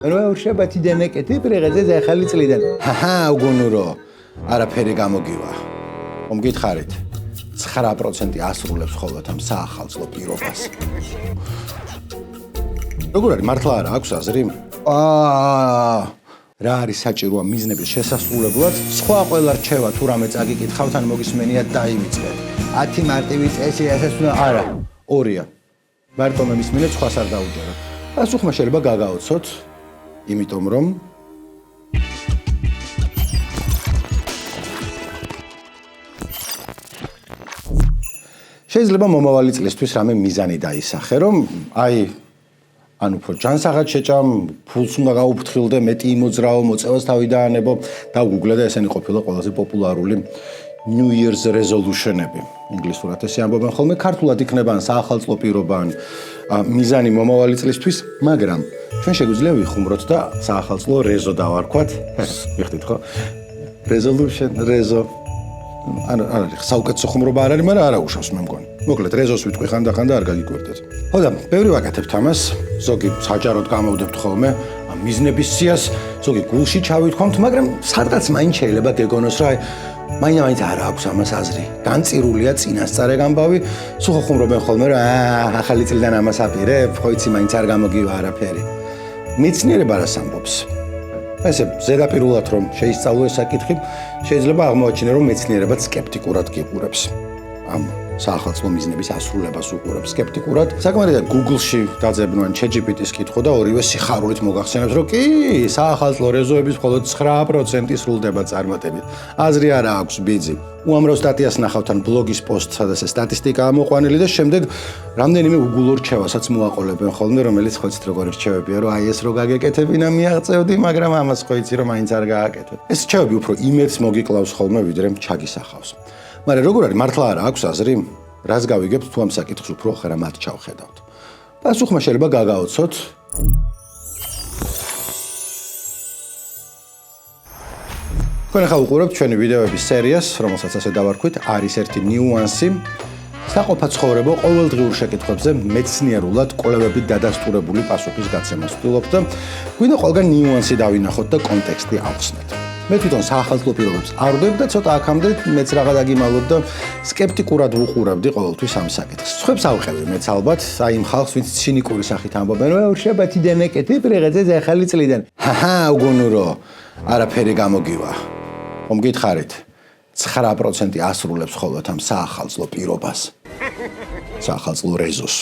რა უშაბათი დანაკეთი პრეღაზე ახალი წლიდან. ჰაჰა, უგონურო. არაფერი გამოგივა. მომგითხარით. 9% ასრულებს ხოლმე ამ საახალწლო პირობას. როგორ არის მართლა არა აქვს აზრი? რა არის საჭიროა მიზნების შესასრულებლად? სხვა ყველა რჩევა თუ რამე წაგიკითხავთ ან მოგისმენიათ დაივიწყეთ. 10 მარტივი წესი ასასრულო არა. 2-ია. მარტო მისმენეთ სხვას არ დაუჯეროთ. პასუხმა შეიძლება გაგაოცოთ. იმიტომ რომ შეიძლება მომავალი წლისთვის რამე მიზანი დაისახე, რომ ანუ უფრო ჯანსაღად შეჭამ, ფულს უნდა გაუფრთხილდე, მეტი იმოძრაო, მოწევას თავი დაანებო და უგუგლე და ესენი ყოფილა ყველაზე პოპულარული New Year's resolution-ები. ინგლისურად ესე ამბობენ ხოლმე, ქართულად იქნება ან საახალწლო პირობა ან მიზანი მომავალი წლისთვის, მაგრამ ჩვენ შეგვიძლია ვიხუმროთ და საახალწლო რეზო დავარქვათ. მიხდით ხო? Resolution, რეზო. არ არის საუკეთესო ხუმრობა არ არის, მაგრამ არა უშავს მე მგონი. მოკლედ რეზოს ვიტყვი ხანდახან და არ გაგიკვირდეთ. ხო და ბევრი ვაკეთებთ ამას, ზოგი საჯაროდ გამოვდებთ ხოლმე მიზნების სიას, ზოგი გულში ჩავითქვამთ, მაგრამ სადღაც მაინც შეიძლება გეგონოს რა მაინც არ აქვს ამას აზრი. განწირულია წინასწარე გამბავი, სულ ხუმრობენ ხოლმე რა ახალი წლიდან ამას აპირებ, ხო იცი მაინც არ გამოგივა არაფერი. მეცნიერება რას ამბობს? ესე ზედაპირულად რომ შეისწავლო ეს საკითხი, შეიძლება აღმოაჩინო რომ მეცნიერებაც სკეპტიკურად გიყურებს. ამ საახალწლო მიზნების ასრულებას უყურებს სკეპტიკურად. საკმარისად Google-ში დაძებნო ან ChatGPT-ს კითხო და ორივე სიხარულით მოგახსენებს, რომ კი, საახალწლო რეზოების მხოლოდ 9% სრულდება წარმატებით. აზრი არა აქვს ბიძი. უამრავ სტატიას ნახავთ ან ბლოგის პოსტს, სადაც სტატისტიკა ამოყვანილი და შემდეგ რამდენიმე უგულო რჩევასაც მოაყოლებენ ხოლმე, რომელიც ხო იცით როგორი რჩევებია, რომ ეს რო გაგეკეთებინა მიაღწევდი, მაგრამ ამას ხო იცი რომ მაინც არ გააკეთებ. ეს რჩევები უფრო იმედს მოგიკლავს ხოლმე, ვიდრე ჩაგისახავს. მაგრამ როგორ არის მართლა არა აქვს აზრი? რას გავიგებთ თუ ამ საკითხს უფრო ხარ მათ ჩავხედავთ? პასუხმა შეიძლება გაგაოცოთ. თქვენ ახლა უყურებთ ჩვენი ვიდეოების სერიას, რომელსაც ასე დავარქვით, არის ერთი ნიუანსი. საყოფა ცხოვრება ყოველდღიურ შეკითხვებზე მეცნიერულად კვლევებით დადასტურებული პასუხის გაცემას ვცდილობთ და გვინდა ყველგან ნიუანსი დავინახოთ და კონტექსტი ავხსნათ. მე თვითონ საახალწლო პირობებს არ ვდებ და ცოტა აქამდე მეც რაღაც დაგიმალოთ და სკეპტიკურად ვუყურებდი ყოველთვის ამ საკითხს. სხვებს ავყევი მეც ალბათ, აი იმ ხალხს, ვინც ცინიკური სახით ამბობენ, რა უშაბათი დანაკეთი პრეღაზე ახალი წლიდან. ჰაჰა, უგონურო. არაფერი გამოგივა. მომგითხარით. 9% ასრულებს ხოლმე ამ საახალწლო პირობას. საახალწლო რეზოს.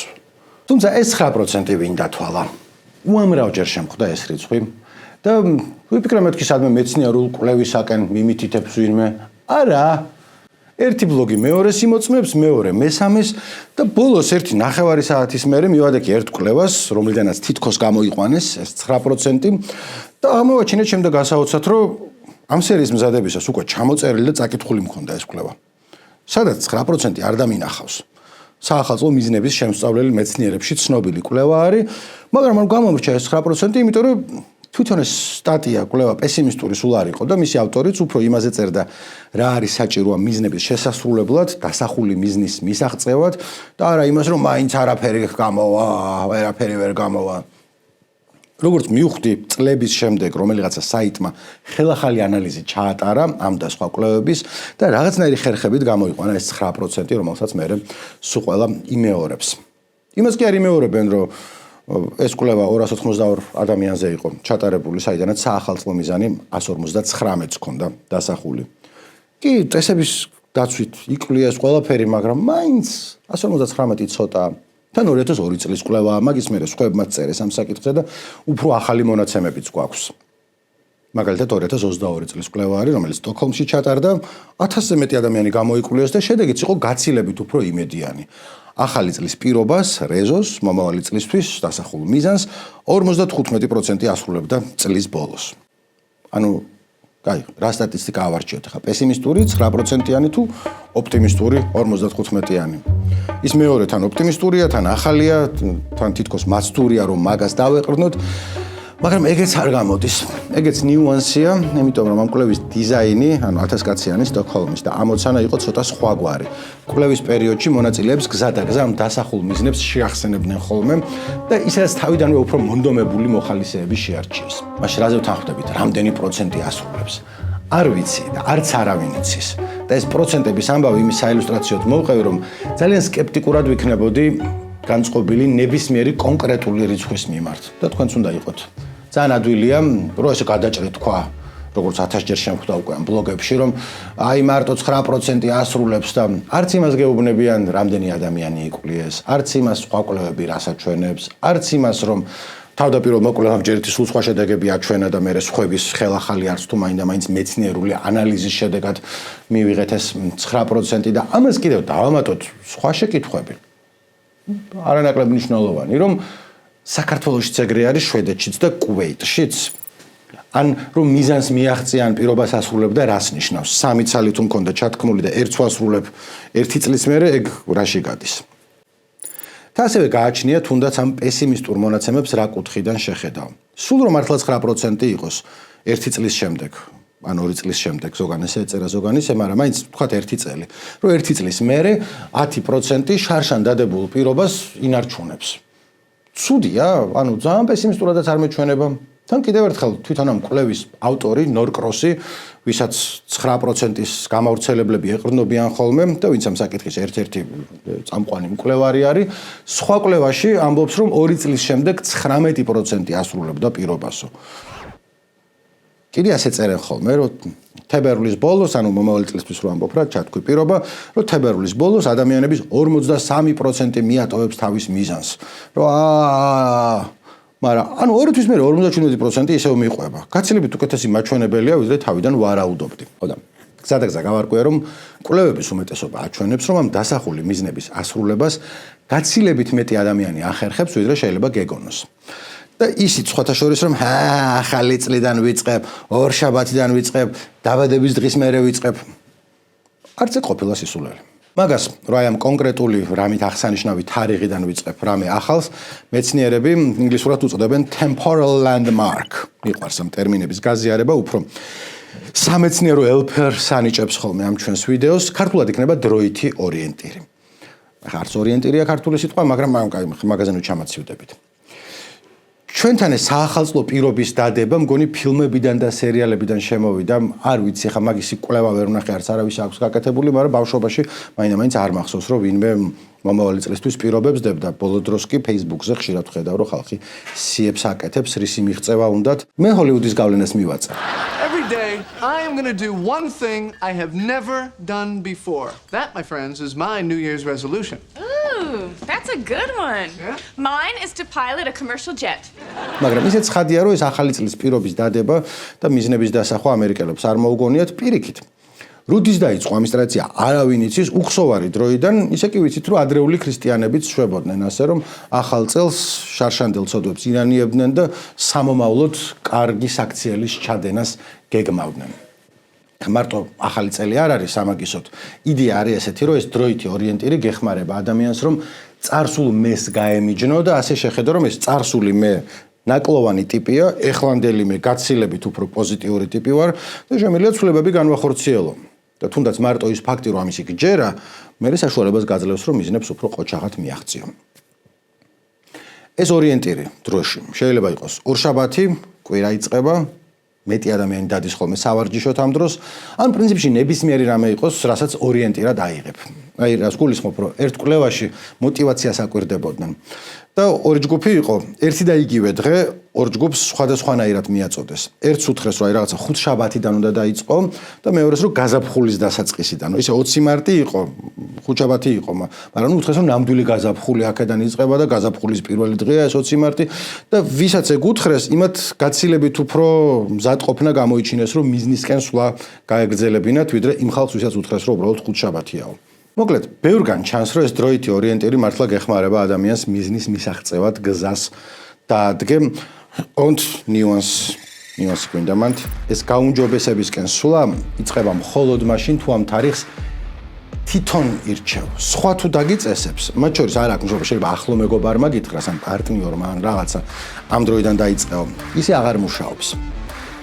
თუმცა ეს 9% ვინ დათვალა? უამრავჯერ შემხვდა ეს რიცხვი. და ვიფიქრე მეთქი სადმე მეცნიერულ კვლევისაკენ მიმითითებს ვინმე. არა. ერთი ბლოგი მეორეს იმოწმებს, მეორე მესამეს და ბოლოს ერთი ნახევარი საათის მერე მივადექი ერთ კვლევას, რომლიდანაც თითქოს გამოიყვანეს ეს 9% და ამოვაჩინეთ შემდეგ გასაოცრად, რომ ამ სერიის მზადებისას უკვე ჩამოწერილი და წაკითხული მქონდა ეს კვლევა. სადაც 9% არ დამინახავს. საახალწლო მიზნების შემსწავლელი მეცნიერებში ცნობილი კვლევა არის, მაგრამ ამ გამომრჩა ეს 9%, იმიტომ რომ თვითონ ეს სტატია კვლევა პესიმისტური სულ არ იყო და მისი ავტორიც უფრო იმაზე წერდა, რა არის საჭიროა მიზნების შესასრულებლად, დასახული მიზნის მისაღწევად და არა იმას, რომ მაინც არაფერი გამოვა, ვერაფერი ვერ გამოვა. როგორც მივხვდი წლების შემდეგ რომელიღაცა საიტმა ხელახალი ანალიზი ჩაატარა ამ და სხვა კვლევების და რაღაცნაირი ხერხებით გამოიყვანა ეს 9%, რომელსაც მე სულ ყველა იმეორებს. იმას კი არ იმეორებენ, რომ ეს კვლევა 282 ადამიანზე იყო ჩატარებული, საიდანაც საახალწლო მიზანი 159-ს ჰქონდა დასახული. კი, წესების დაცვით იკლია ეს ყველაფერი, მაგრამ მაინც 159 ცოტა. თან 2002 წლის კვლევაა, მაგის მერე სხვებმაც წერეს ამ საკითხზე და უფრო ახალი მონაცემებიც გვაქვს. მაგალითად 2022 წლის კვლევა არის, რომელიც სტოკჰოლმში ჩატარდა, 1000-ზე მეტი ადამიანი გამოიკვლიეს და შედეგიც იყო გაცილებით უფრო იმედიანი. ახალი წლის პირობას, რეზოს, მომავალი წლისთვის დასახულ მიზანს 55% ასრულებდა წლის ბოლოს. ანუ, კაი, რა სტატისტიკა ავარჩიოთ ახლა? პესიმისტური 9%-იანი თუ ოპტიმისტური 55-იანი. ის მეორე თან ოპტიმისტურია, თან ახალია, თან თითქოს მასტურია, რომ მაგას დავეყრდნოთ. მაგრამ ეგეც არ გამოდის. ეგეც ნიუანსია, იმიტომ რომ ამ კვლევის დიზაინი, ანუ 1000 კაციანი სტოკჰოლმის და ამოცანა იყო ცოტა სხვაგვარი. კვლევის პერიოდში მონაწილეებს გზა და გზა დასახულ მიზნებს შეახსენებდნენ ხოლმე და ისედაც თავიდანვე უფრო მონდომებული მოხალისეები შეარჩიეს. მაშინ რაზე ვთანხმდებით, რამდენი პროცენტი ასრულებს? არ ვიცი და არც არავინ იცის. და ეს პროცენტების ამბავი იმის საილუსტრაციოდ მოვყევი, რომ ძალიან სკეპტიკურად ვიქნებოდი განწყობილი ნებისმიერი კონკრეტული რიცხვის მიმართ და თქვენც უნდა იყოთ. ძალიან ადვილია, რომ ესე გადაჭრით თქვა, როგორც 1000 ჯერ შემხვდა უკვე ამ ბლოგებში, რომ აი მარტო 9% ასრულებს და არც იმას გეუბნებიან, რამდენი ადამიანი იკვლიეს, არც იმას სხვა კვლევები რას აჩვენებს, არც იმას, რომ თავდაპირველ მოკვლევამ ჯერითი სულ სხვა შედეგები აჩვენა და მერე სხვების ხელახალი არც თუ მაინდა-მაინც მეცნიერული ანალიზის შედეგად მივიღეთ ეს 9% და ამას კიდევ დავამატოთ სხვა შეკითხვები. არანაკლებ მნიშვნელოვანი, რომ საქართველოშიც ეგრე არის, შვედეთშიც და კუვეიტშიც. ან რომ მიზანს მიაღწიან პირობას ასრულებ და რას ნიშნავს? 3 ცალი თუ მქონდა ჩათქმული და ერთს ვასრულებ 1 წლის მერე, ეგ რაში გადის? და ასევე გააჩნია თუნდაც ამ პესიმისტურ მონაცემებს რა კუთხიდან შეხედავ. სულ რომ მართლაც 9% იყოს 1 წლის შემდეგ, ან 2 წლის შემდეგ, ზოგან ესე ეწერა, ზოგან ისე, მაგრამ მაინც თქვათ 1 წელი. რომ 1 წლის მერე 10% შარშან დადებულ პირობას ინარჩუნებს. ცუდია, ანუ ძალიან პესიმისტურადაც არ მეჩვენება. თან კიდევ ერთხელ თვითონ ამ კვლევის ავტორი ნორკროსი, ვისაც 9%-ის გამავრცელებლები ეყრდნობიან ხოლმე და ვინც ამ საკითხის ერთ-ერთი წამყვანი მკვლევარი არის, სხვა კვლევაში ამბობს, რომ 2 წლის შემდეგ 19% ასრულებდა პირობასო. კიდე ასე წერენ ხოლმე, რომ თებერვლის ბოლოს, ანუ მომავალი წლისთვის რო ამბობ რა, ჩათქვი პირობა, რომ თებერვლის ბოლოს ადამიანების 53% მიატოვებს თავის მიზანს. რომ მაგრამ ანუ 2 თვის მერე 57% ისევ მიყვება. გაცილებით უკეთესი მაჩვენებელია, ვიდრე თავიდან ვარაუდობდი. ხოდა გზა და გზა გავარკვია, რომ კვლევების უმეტესობა აჩვენებს, რომ ამ დასახული მიზნების ასრულებას გაცილებით მეტი ადამიანი ახერხებს, ვიდრე შეიძლება გეგონოს. და ისიც სხვათა შორის, რომ ახალი წლიდან ვიწყებ, ორშაბათიდან ვიწყებ, დაბადების დღის მერე ვიწყებ. არც ეგ ყოფილა სისულელი. მაგას რა ამ კონკრეტული რამით აღსანიშნავი თარიღიდან ვიწყებ რამე ახალს, მეცნიერები ინგლისურად უწოდებენ temporal landmark. მიყვარს ამ ტერმინების გაზიარება უფრო. სამეცნიერო ელფერს ანიჭებს ხოლმე ამ ჩვენს ვიდეოს, ქართულად იქნება დროითი ორიენტირი. ახლა არც ორიენტირია ქართული სიტყვა, მაგრამ მაგაზე ნუ ჩამაცივდებით. ჩვენთან ეს საახალწლო პირობის დადება მგონი ფილმებიდან და სერიალებიდან შემოვიდა. არ ვიცი, ხა მაგისი კვლევა ვერ ვნახე, არც არავის აქვს გაკეთებული, მაგრამ ბავშვობაში მაინდა-მაინც არ მახსოვს, რომ ვინმე მომავალი წლისთვის პირობებს დებდა. ბოლო დროს კი Facebook-ზე ხშირად ვხედავ, რომ ხალხი სიებს აკეთებს, რისი მიღწევა უნდათ. მე ჰოლივუდის გავლენას მივაწერ. Every day I am going to do one thing I have never done before. That, my friends, is my New Year's resolution. Ooh, that's a good one. Yeah? Mine is to pilot a commercial jet. მაგრამ ისეც ხადია, რომ ეს ახალი წლის პირობის დადება და მიზნების დასახვა ამერიკელებს არ მოუგონიათ პირიქით. რუდის დაიწყო ამ სტრატეგია, არავინ იცის, უხსოვარი დროიდან, ისე კი ვიცით, რომ ადრეული ქრისტიანებიც შვებოდნენ, ასე რომ ახალ წელს შარშანდელ ცოდვებს ირანიებდნენ და სამომავლოდ კარგი საქციელის ჩადენას გეგმავდნენ. მარტო ახალი წელი არ არის სამაგისოდ. იდეა არის ესეთი, რომ ეს დროითი ორიენტირი გეხმარება ადამიანს, რომ წარსულ მეს გაემიჯნო და ასე შეხედო, რომ ეს წარსული მე ნაკლოვანი ტიპია, ეხლანდელი მე გაცილებით უფრო პოზიტიური ტიპი ვარ და შემიძლია ცვლილებები განვახორციელო. და თუნდაც მარტო ის ფაქტი, რომ ამისი გჯერა, მე საშუალებას გაძლევს, რომ მიზნებს უფრო ყოჩაღად მიაღწიო. ეს ორიენტირი დროში შეიძლება იყოს ორშაბათი, კვირა იწყება, მეტი ადამიანი დადის ხოლმე სავარჯიშოთ ამ დროს, ან პრინციპში ნებისმიერი რამე იყოს, რასაც ორიენტირად აიღებ. აი, რას გულისხმობ, რომ ერთ კვლევაში мотиваციას აკვირდებოდნენ. და ორი ჯგუფი იყო, ერთი და იგივე დღე ორ ჯგუფს სხვადასხვანაირად მიაწოდეს. ერთს უთხრეს, რომ აი რაღაცა ხუთშაბათიდან უნდა დაიწყო და მეორეს რომ გაზაფხულის დასაწყისიდან. ისე 20 მარტი იყო, ხუთშაბათი იყო, მაგრამ უთხრეს, რომ ნამდვილი გაზაფხული აქედან იწყება და გაზაფხულის პირველი დღეა ეს 20 მარტი და ვისაც ეგ უთხრეს, იმათ გაცილებით უფრო მზადყოფნა გამოიჩინეს, რომ მიზნისკენ სვლა გაეგრძელებინათ, ვიდრე იმ ხალხს, ვისაც უთხრეს, რომ უბრალოდ ხუთშაბათიაო. მოკლედ, ბევრგან ჩანს, რომ ეს დროითი ორიენტირი მართლა გეხმარება ადამიანს მიზნის მისაღწევად გზას დაადგე. Und ნიუანსი გვინდა მანდ. ეს გაუმჯობესებისკენ სვლა იწყება მხოლოდ მაშინ, თუ ამ თარიღს თვითონ ირჩევ. სხვა თუ დაგიწესებს, მათ შორის არ აქვს მშობლი, შეიძლება ახლო მეგობარმა გითხრას ან პარტნიორმა ან რაღაცა ამ დროიდან დაიწყეო. ისე აღარ მუშაობს.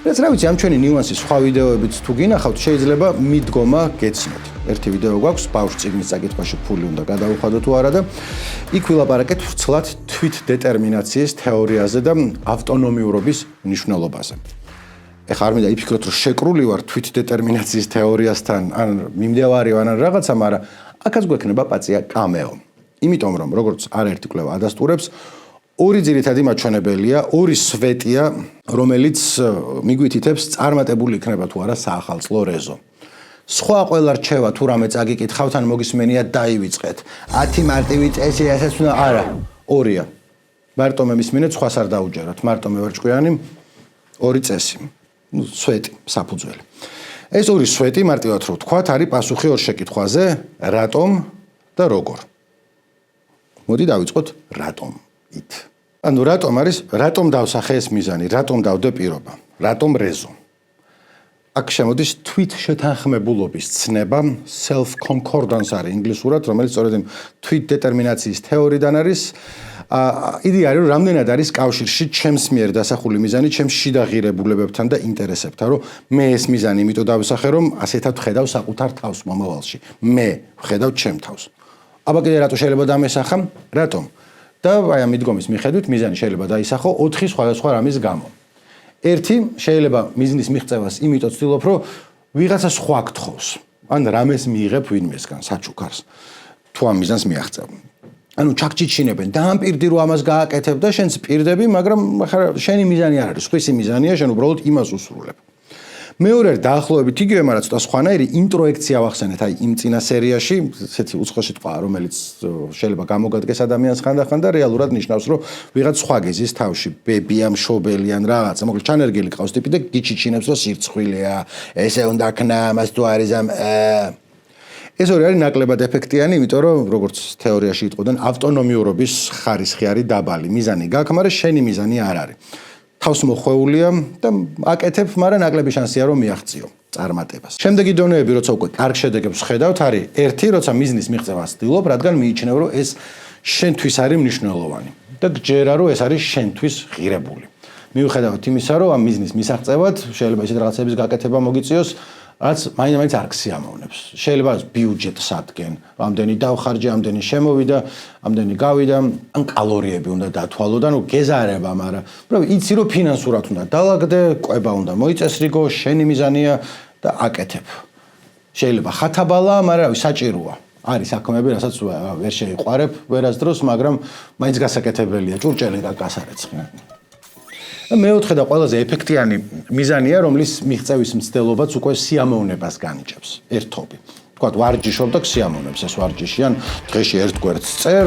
რაც რა ვიცი, ამ ჩვენი ნიუანსის სხვა ვიდეოებიც თუ გინახავთ, შეიძლება მიდგომა გეცნოთ. ერთი ვიდეო გვაქვს, ბავშვს წიგნის წაკითხვაში ფული უნდა გადაუხადო თუ არა და იქ ვილაპარაკეთ ვრცლად თვითდეტერმინაციის თეორიაზე და ავტონომიურობის მნიშვნელობაზე. ეხლა არ მინდა იფიქროთ, რომ შეკრული ვარ თვითდეტერმინაციის თეორიასთან, ან მიმდევარი ვარ ან რაღაცა, მაგრამ აქაც გვექნება პაწია კამეო. იმიტომ რომ როგორც არაერთი კვლევა ადასტურებს, ორი ძირითადი მაჩვენებელია, ორი სვეტია, რომელიც მიგვითითებს წარმატებული იქნება თუ არა საახალწლო რეზო. სხვა ყველა რჩევა თუ რამე წაგიკითხავთ ან მოგისმენია დაივიწყეთ. 10 მარტივი წესი ასაც უნდა არა. ორია. მარტო მე მისმინეთ, სხვას არ დაუჯეროთ. მარტო მე ვარ ჭკვიანი, ორი წესი. სვეტი, საფუძველი. ეს ორი სვეტი მარტივად რო ვთქვათ, არის პასუხი ორ შეკითხვაზე, რატომ და როგორ. მოდი დავიწყოთ რატომით. ანუ რატომ დავსახე ეს მიზანი, რატომ დავდე პირობა, რატომ რეზო. აქ შემოდის თვით შეთანხმებულობის ცნება, self concordance არის ინგლისურად, რომელიც სწორედ იმ თვით დეტერმინაციის თეორიიდან არის. იდეა არის, რომ რამდენად არის კავშირში ჩემს მიერ დასახული მიზანი ჩემს შიდა ღირებულებებთან და ინტერესებთან, რომ მე ეს მიზანი იმიტომ დავსახე, რომ ასეთად ვხედავ საკუთარ თავს მომავალში. მე ვხედავ ჩემ თავს. აბა კიდე რატო შეიძლება დამესახა? რატომ? და აი ამ მიდგომის მიხედვით მიზანი შეიძლება დაისახო 4 სხვადასხვა რამის გამო. ერთი შეიძლება მიზნის მიღწევას იმიტომ ვცდილობ, რომ ვიღაცა სხვა გთხოვს. ან რამეს მიიღებ ვინმესგან, საჩუქარს. თუ ამ მიზანს მიაღწევ. ანუ ჩაქჩიჩინებენ და ამ პირდი რომ ამას გააკეთებ და შენც პირდები, მაგრამ ახლა შენი მიზანი არ არის, სხვისი მიზანია, შენ უბრალოდ იმას უსრულებ. მეორე დაახლოებით იგივე, მაგრამ ცოტა სხვანაირი ინტროექცია ვახსენეთ, აი იმ წინა სერიაში, ესეთი უცხო სიტყვა, რომელიც შეიძლება გამოგადგეს ადამიანს ხანდახან და რეალურად ნიშნავს, რომ ვიღაც სხვა გეზის თავში, ბებია, მშობელი ან რაღაცა, მოკლედ ჩანერგილი ყავს ტიპი და გიჩიჩინებს, რომ სირცხვილია, ესე უნდა ქნა, მას თუ არის ამ ეს ორი არის ნაკლებად ეფექტიანი, იმიტომ რომ როგორც თეორიაში იტყოდნენ, ავტონომიურობის ხარისხი არის დაბალი. მიზანი გაქვს, მაგრამ შენი მიზანი არ არის. თავს მოხვეულია და აკეთებ, მაგრამ ნაკლები შანსია რომ მიაღწიო წარმატებას. შემდეგი დონეები, როცა უკვე კარგ შედეგებს ხედავთ, არის ერთი, როცა მიზნის მიღწევას ვცდილობ, რადგან მიიჩნევ, რომ ეს შენთვის არის მნიშვნელოვანი და გჯერა, რომ ეს არის შენთვის ღირებული. მიუხედავად იმისა, რომ ამ მიზნის მისაღწევად შეიძლება ისეთ რაღაცების გაკეთება მოგიწიოს, რაც მაინც არ გსიამოვნებს. შეიძლება ბიუჯეტს ადგენ, ამდენი დავხარჯე, ამდენი შემოვიდა, ამდენი გავიდა, ან კალორიები უნდა დათვალო და გეზარება, მაგრამ უბრალოდ იცი რომ ფინანსურად უნდა დალაგდე, კვება უნდა მოიწესრიგო, შენი მიზანია და აკეთებ. შეიძლება ხათაბალა, მაგრამ საჭიროა. არის საქმეები, რასაც ვერ შეიყვარებ ვერასდროს, მაგრამ მაინც გასაკეთებელია, ჭურჭელი გასარეცხი. მეოთხე და ყველაზე ეფექტიანი მიზანია, რომლის მიღწევის მცდელობაც უკვე სიამოვნებას განიჭებს. ერთობი. თქვათ, ვარჯიშობ და გსიამოვნებს ეს ვარჯიში, ან დღეში ერთ გვერდს წერ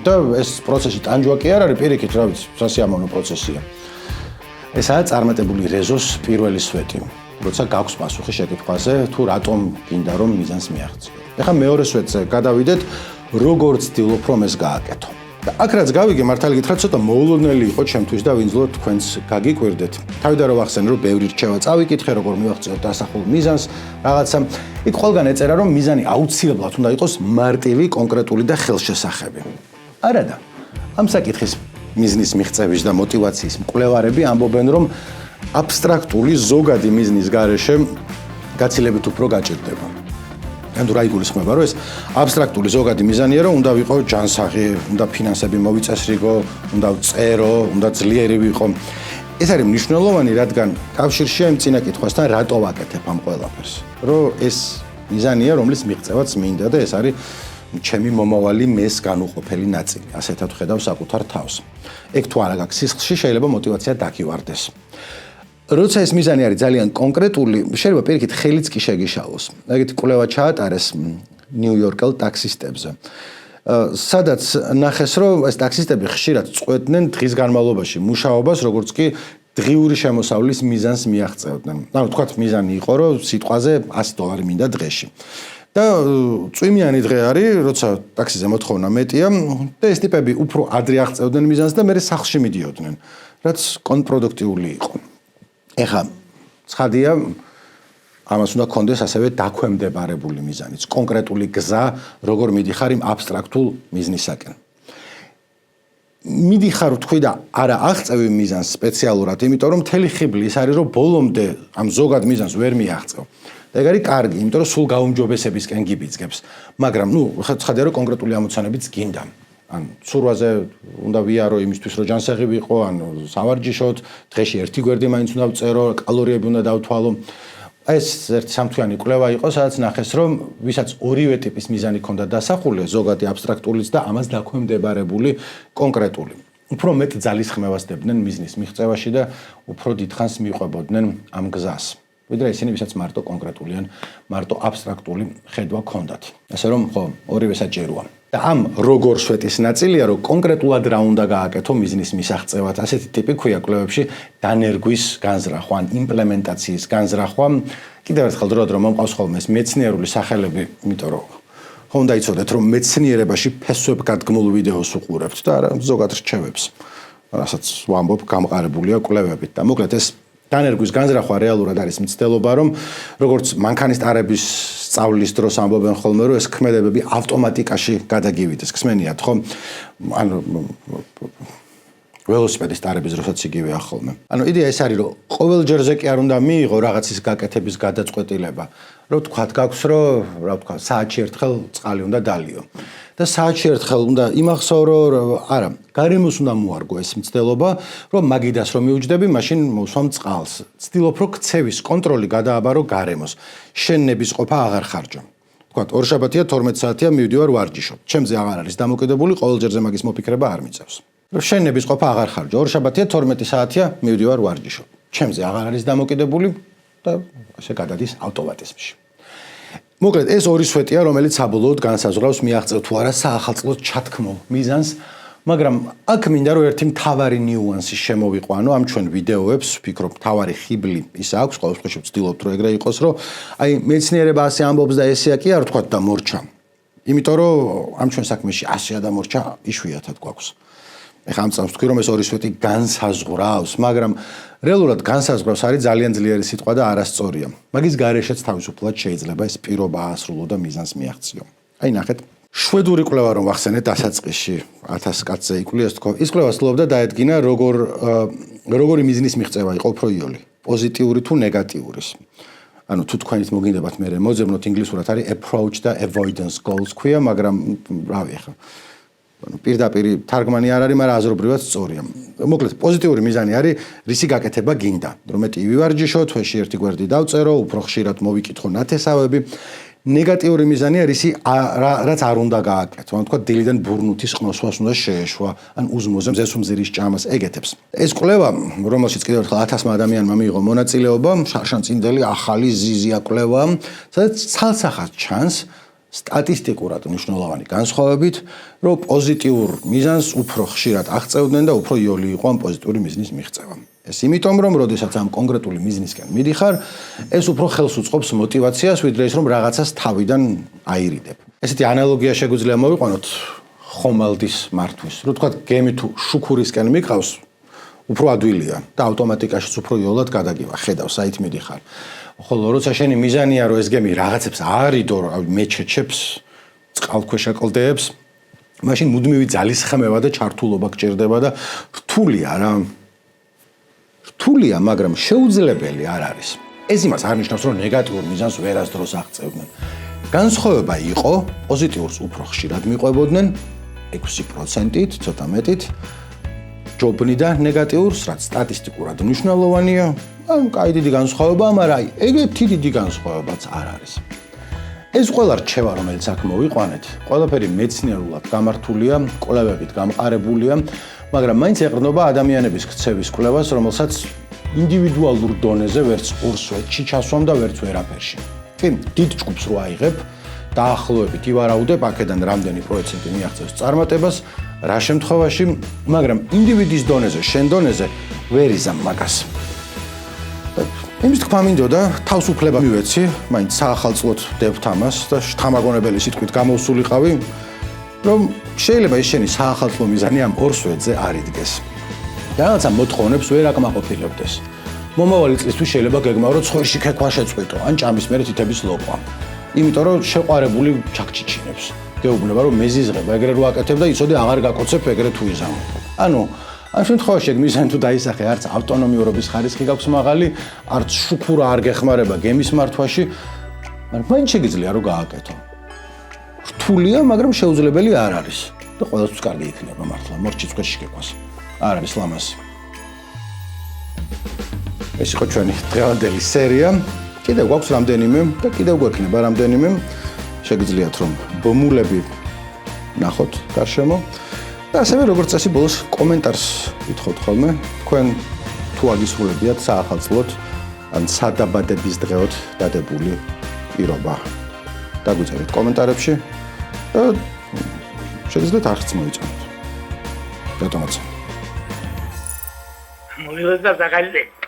და ეს პროცესი ტანჯვაკი არ არის, პირიქით, რა ვიცი, სასიამოვნო პროცესია. ესაა წარმატებული რეზოს პირველი სვეტი. როცა გაქვს პასუხი შეკითხვაზე, თუ რატომ გინდა რომ მიზანს მიაღწიო. ეხლა მეორე სვეტზე გადავიდეთ, როგორ ვცდილობ რომ ეს გააკეთო. აქ რაც გავიგე, მართალი გითხრათ, ცოტა მოულოდნელი იყო ჩემთვის და ვინძლოდ თქვენს გაგიკვირდეთ. თავიდან რომ ახსენე, რომ ბევრი რჩევა წავიკითხე, როგორ მივაღწიოთ დასახულ მიზანს, რაღაცა. იქ ყველგან ეწერა, რომ მიზანი აუცილებლად უნდა იყოს მარტივი, კონკრეტული და ხელშესახები. არადა. ამ საკითხის მიზნის მიღწევის და мотиваციის მკვლევარები ამბობენ, რომ აბსტრაქტული ზოგადი მიზნის გარეშე გაცილებით უფრო გაჭირდება. ანუ რა იგულისხმება, რომ ეს აბსტრაქტული ზოგადი მიზანია, რომ უნდა ვიყო ჯანსაღი, უნდა ფინანსები მოვიწესრიგო, უნდა ვწერო, უნდა ძლიერი ვიყო. ეს არის მნიშვნელოვანი, რადგან კავშირშია იმ წინა კითხვასთან, რატო ვაკეთებ ამ ყველაფერს. რომ ეს მიზანია, რომლის მიღწევაც მინდა და ეს არის ჩემი მომავალი მეს განუყოფელი ნაწილი. ასეთად ვხედავ საკუთარ თავს. ეგ თუ არა გაქვს სისხლში, შეიძლება мотиваცია დაგივარდეს. როცა ეს მიზანი არის ძალიან კონკრეტული, შეიძლება პირიქით ხელიც კი შეგიშალოს. ეგეთი კვლევა ჩაატარეს ნიუ-იორკელ ტაქსისტებზე. სადაც ნახეს, რომ ეს ტაქსისტები ხშირად წყვეტდნენ დღის განმავლობაში მუშაობას, როგორც კი დღიური შემოსავლის მიზანს მიაღწევდნენ. ანუ თქვათ მიზანი იყო, რომ სიტყვაზე $100 მინდა დღეში. და წვიმიანი დღე არის, როცა ტაქსიზე მოთხოვნა მეტია და ეს ტიპები უფრო ადრე აღწევდნენ მიზანს და მერე სახლში მიდიოდნენ, რაც კონტრპროდუქტიული იყო. ეხლა ცხადია ამას უნდა კონდეს ასევე დაქვემდებარებული მიზანიც, კონკრეტული გზა, როგორ მიდიხარ იმ აბსტრაქტულ მიზნისაკენ. მიდიხარ თქვი და არა აღწევი მიზანს სპეციალურად, იმიტომ რომ მთელი ხიბლი ის არის, რომ ბოლომდე ამ ზოგად მიზანს ვერ მიაღწევ. და ეგ არის კარგი, იმიტომ რომ სულ გაუმჯობესებისკენ გიბიძგებს. მაგრამ ხედავ რომ კონკრეტული ამოცანებიც გინდა. ან ცურვაზე უნდა ვიარო იმისთვის, რომ ჯანსაღი ვიყო, ან სავარჯიშოდ, დღეში ერთი გვერდი მაინც უნდა ვწერო, კალორიები უნდა დავთვალო. ეს ერთი სამთვიანი კვლევა იყო, სადაც ნახეს, რომ ვისაც ორივე ტიპის მიზანი ჰქონდა დასახული, ზოგადი აბსტრაქტულიც და ამას დაქვემდებარებული კონკრეტული. უფრო მეტ ძალისხმევას დებდნენ მიზნის მიღწევაში და უფრო დიდხანს მიყვებოდნენ ამ გზას. ვიდრე ისინი, ვისაც მარტო კონკრეტული ან მარტო აბსტრაქტული ხედვა ჰქონდათ. ასე რომ, ხო, ორივე საჭიროა. და ამ როგორ სვეტის ნაწილია, რომ კონკრეტულად რა უნდა გააკეთო მიზნის მისაღწევად. ასეთი ტიპი ქვია კვლევებში დანერგვის განზრახვა, ან იმპლემენტაციის განზრახვა. კიდევ ერთხელ დრო მომყავს ხოლმე ეს მეცნიერული სახელები, იმიტომ რომ ხო უნდა იცოდეთ, რომ მეცნიერებაში ფესვებგადგმულ ვიდეოს უყურებთ და არა ზოგად რჩევებს, რასაც ვამბობ, გამყარებულია კვლევებით. და მოკლედ ეს დანერგვის განზრახვა რეალურად არის მცდელობა, რომ როგორც მანქანისტარების სწავლის დროს ამბობენ ხოლმე, რომ ეს ქმედებები ავტომატიკაში გადაგივიდეს. გსმენიათ, ხო? ანუ ველოსიპედის ტარების დროსაც იგივეა ხოლმე. ანუ იდეა ეს არის, რომ ყოველ ჯერზე კი არ უნდა მიიღო რაღაცის გაკეთების გადაწყვეტილება. რომ თქვათ გაქვს, რომ რა ვთქვა, საათში ერთხელ წყალი უნდა დალიო. და საათში ერთხელ უნდა იმახსოვრო, არა, გარემოს უნდა მოარგო ეს მცდელობა, რომ მაგიდას რომ მიუჯდები, მაშინ მოვსვამ წყალს. ცდილობ, რომ ქცევის კონტროლი გადააბარო გარემოს. შენ ნების ყოფა აღარ ხარჯო. თქვათ, ორშაბათია 12 საათია მივდივარ ვარჯიშობ. ჩემზე აღარ არის დამოკიდებული, ყოველ ჯერზე მაგის მოფიქრება არ მიწევს. რომ შენ ნების ყოფა აღარ ხარჯო. ორშაბათია 12 საათია მივდივარ ვარჯიშობ. ჩემზე აღარ არის დამოკიდებული და ასე გადადის ავტომატიზმში. მოკლედ ეს ორი სვეტია, რომელიც საბოლოოდ განსაზღვრავს მიაღწევ თუ არა საახალწლოდ ჩათქმულ მიზანს, მაგრამ აქ მინდა რომ ერთი მთავარი ნიუანსი შემოვიყვანო, ანუ ამ ჩვენ ვიდეოებს, ვფიქრობ, მთავარი ხიბლი ის აქვს, ყოველ შემთხვევაში ვცდილობთ რომ ეგრე იყოს, რომ აი მეცნიერება ასე ამბობს და ესეა კი არ ვთქვათ და მორჩა. იმიტომ რომ ამ ჩვენ საქმეში ასეა და მორჩა იშვიათად გვაქვს. ეხლა ამ წამს ვთქვი რომ ეს ორი სვეტი განსაზღვრავს, მაგრამ რეალურად განსაზღვრავს არის ძალიან ძლიერი სიტყვა და არასწორია. მაგის გარეშეც თავისუფლად შეიძლება ეს პირობა აასრულო და მიზანს მიაღწიო. აი ნახეთ, შვედური კვლევა რომ ვახსენეთ დასაწყისში 1000 კაცზე იკვლიეს თქო. ის კვლევა ცდილობდა დაედგინა როგორი მიზნის მიღწევა იყო უფრო იოლი, პოზიტიური თუ ნეგატიურის. ანუ თუ თქვენით მოგინდებათ მე მოძებნოთ ინგლისურად არის approach და avoidance goals ქვია, მაგრამ რავი ახლა პირდაპირ თარგმანი არ არის, მაგრამ აზრობრივად სწორია. მოკლედ, პოზიტიური მიზანი არის, რისი გაკეთება გინდა. რომ მეტი ვივარჯიშო, თვეში ერთი გვერდი დავწერო, უფრო ხშირად მოვიკითხო ნათესავები. ნეგატიური მიზანია, რისი რაც არ უნდა გააკეთო. ანუ თქვა, დილიდან ბურნუთის ყნოსვას უნდა შეეშვა, ან უზმოზე მზეს უმზირის ჭამას ეგეთებს. ეს კვლევა, რომელშიც კიდევ ერთხელ 1000 ადამიანმა მიიღო მონაწილეობა, შარშანწინდელი ახალი ზიზია კვლევა, სადაც ცალსახად ჩანს სტატისტიკურად მნიშვნელოვანი განსხვავებით, რომ პოზიტიურ მიზანს უფრო ხშირად აღწევდნენ და უფრო იოლი იყო ამ პოზიტიური მიზნის მიღწევა. ეს იმიტომ, რომ როდესაც ამ კონკრეტული მიზნისკენ მიდიხარ, ეს უფრო ხელს უწყობს мотивაციას, ვიდრე ის რომ რაღაცას თავიდან აირიდებ. ესეთი ანალოგია შეგვიძლია მოვიყვანოთ ხომალდის მართვის. რო თქვა, გემი თუ შუქურისკენ მიყავს, უფრო ადვილია და ავტომატიკაშიც უფრო იოლად გადაგივა. ხედავ, საით მიდიხარ. ხოლო როცა შენი მიზანია რომ ეს გემი რაღაცებს არიდო, მეჩეჩებს, წყალქვეშა კლდეებს, მაშინ მუდმივი ძალისხმევა და ჩართულობა გჭირდება და რთულია რა. რთულია, მაგრამ შეუძლებელი არ არის. ეს იმას არ ნიშნავს, რომ ნეგატიურ მიზანს ვერასდროს აღწევდნენ. განსხვავება იყო, პოზიტიურს უფრო ხშირად მიყვებოდნენ 6%-ით, ცოტა მეტით. ჯობნი და ნეგატიურს, რაც სტატისტიკურად მნიშვნელოვანია, ანუ კაი დიდი განსხვავება, მაგრამ ეგეთი დიდი განსხვავებაც არ არის. ეს ყველა რჩევა, რომელიც აქ მოვიყვანეთ, ყველაფერი მეცნიერულად გამართულია, კვლევებით გამყარებულია, მაგრამ მაინც ეყრდნობა ადამიანების ქცევის კვლევას, რომელსაც ინდივიდუალურ დონეზე ვერც ორსვეტში ჩასვამ და ვერც ვერაფერში. კი, დიდ ჯგუფს რო აიღებ, დაახლოებით ივარაუდებ, აქედან რამდენი პროცენტი მიაღწევს წარმატებას, რა შემთხვევაში, მაგრამ ინდივიდის დონეზე, შენ დონეზე ვერ იზამ მაგას. იმის თქმა მინდოდა, თავისუფლება მივეცი, მაინც საახალწლოდ ვდებთ ამას და შთამაგონებელი სიტყვით გამოვსულიყავი, რომ შეიძლება ეს შენი საახალწლო მიზანი ამ ორ სვეტზე არ იდგეს. რაღაცა მოთხოვნებს ვერ აკმაყოფილებდეს. მომავალი წლისთვის შეიძლება გეგმავრო ცხვირში ქექვა შეწყვიტო, ან ჭამის მერე თითების ლოყვა. იმიტომ რომ შეყვარებული ჩაქჩიჩინებს. გეუბნება რომ მეზიზღება ეგრე რო აკეთებ და იცოდე აღარ გაკოცებ ეგრე თუ იზამო. ანუ ამ შემთხვევაში მიზანი თუ დაისახე არც ავტონომიურობის ხარისხი გაქვს მაღალი, არც შუქურა არ გეხმარება გემის მართვაში, მაგრამ მაინც შეგიძლია რომ გააკეთო. რთულია, მაგრამ შეუძლებელი არ არის. და ყველასთვის კარგი იქნება მართლა, მორჩი ცხვირში გეკვას. არ არის ლამაზი. ეს იყო ჩვენი დღევანდელი სერია. კიდევ გვაქვს რამდენიმე და კიდევ გვექნება რამდენიმე. შეგიძლიათ რომ ბმულები ნახოთ გარშემო. და ასევე როგორც წესი ბოლოს კომენტარს ვითხოვთ ხოლმე. თქვენ თუ აგისრულებიათ საახალწლოდ ან სადაბადების დღეოთ დადებული პირობა. დაგვიწერეთ კომენტარებში და შეგიძლიათ არხიც მოიწონოთ. რატომაც? Muy bien,